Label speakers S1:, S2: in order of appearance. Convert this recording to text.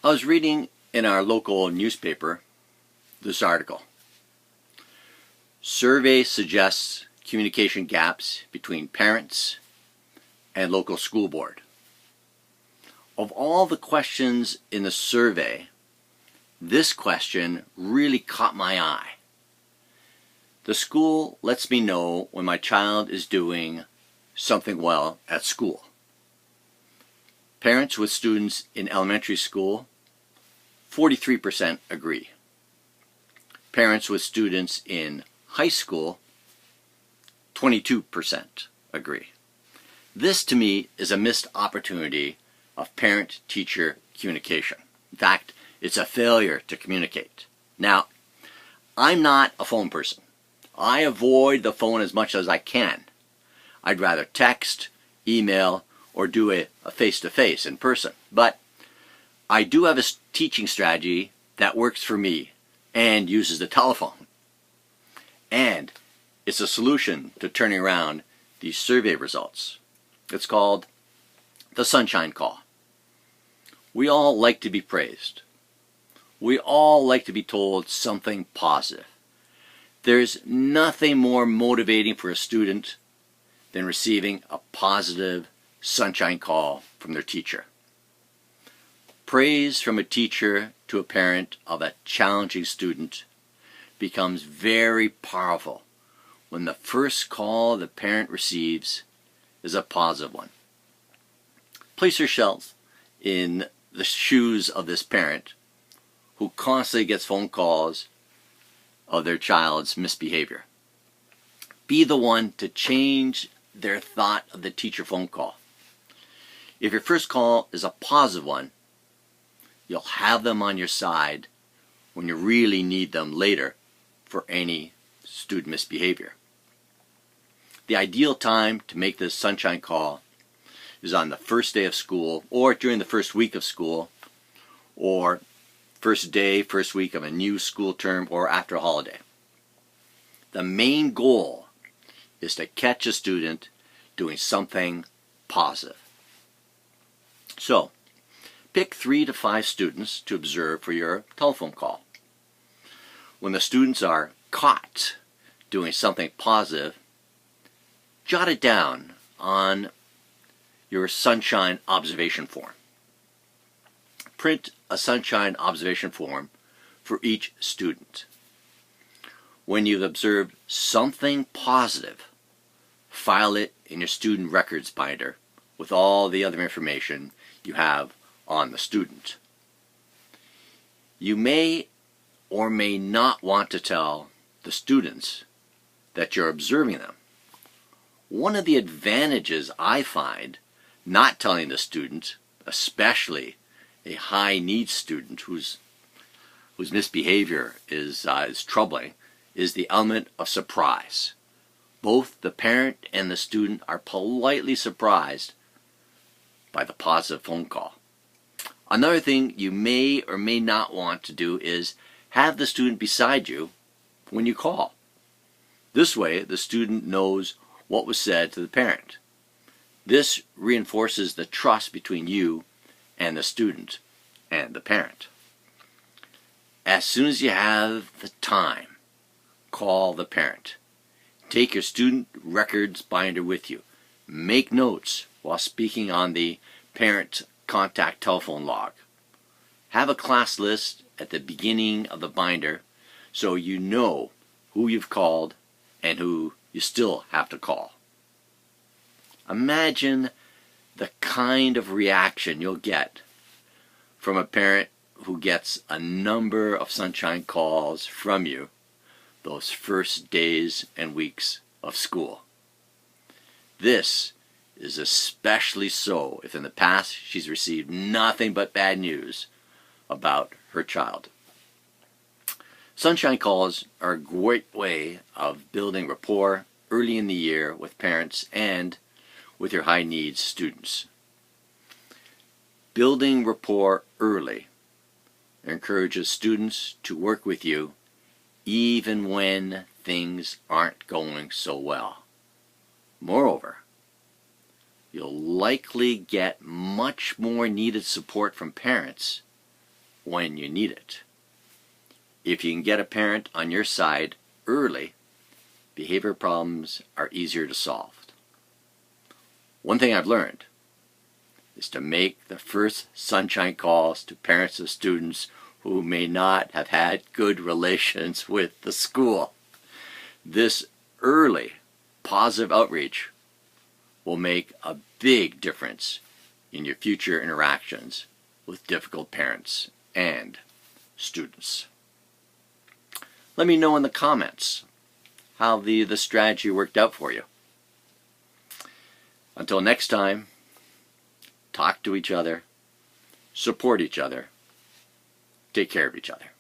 S1: I was reading in our local newspaper this article. Survey suggests communication gaps between parents and local school board. Of all the questions in the survey, this question really caught my eye. The school lets me know when my child is doing something well at school. Parents with students in elementary school, 43% agree. Parents with students in high school, 22% agree. This to me is a missed opportunity of parent-teacher communication. In fact, it's a failure to communicate. Now, I'm not a phone person. I avoid the phone as much as I can. I'd rather text, email, or do a face-to-face in person. But I do have a teaching strategy that works for me and uses the telephone. And it's a solution to turning around these survey results. It's called the sunshine call. We all like to be praised. We all like to be told something positive. There's nothing more motivating for a student than receiving a positive sunshine call from their teacher. Praise from a teacher to a parent of a challenging student becomes very powerful when the first call the parent receives is a positive one. Place yourself in the shoes of this parent who constantly gets phone calls of their child's misbehavior. Be the one to change their thought of the teacher phone call. If your first call is a positive one, you'll have them on your side when you really need them later for any student misbehavior. The ideal time to make this sunshine call is on the first day of school, or during the first week of school, or first day, first week of a new school term, or after a holiday. The main goal is to catch a student doing something positive. So, pick 3 to 5 students to observe for your telephone call. When the students are caught doing something positive, jot it down on your sunshine observation form. Print a sunshine observation form for each student. When you've observed something positive, file it in your student records binder with all the other information you have on the student. You may or may not want to tell the students that you're observing them. One of the advantages I find not telling the student, especially a high needs student whose misbehavior is troubling, is the element of surprise. Both the parent and the student are politely surprised by the positive phone call. Another thing you may or may not want to do is have the student beside you when you call. This way, the student knows what was said to the parent. This reinforces the trust between you and the student and the parent. As soon as you have the time, call the parent. Take your student records binder with you. Make notes while speaking on the parent contact telephone log. Have a class list at the beginning of the binder so you know who you've called and who you still have to call. Imagine the kind of reaction you'll get from a parent who gets a number of sunshine calls from you those first days and weeks of school. This is especially so if in the past she's received nothing but bad news about her child. Sunshine calls are a great way of building rapport early in the year with parents and with your high needs students. Building rapport early encourages students to work with you even when things aren't going so well. Moreover, you'll likely get much more needed support from parents when you need it. If you can get a parent on your side early, behavior problems are easier to solve. One thing I've learned is to make the first sunshine calls to parents of students who may not have had good relations with the school. This early positive outreach will make a big difference in your future interactions with difficult parents and students. Let me know in the comments how the strategy worked out for you. Until next time, talk to each other, support each other, take care of each other.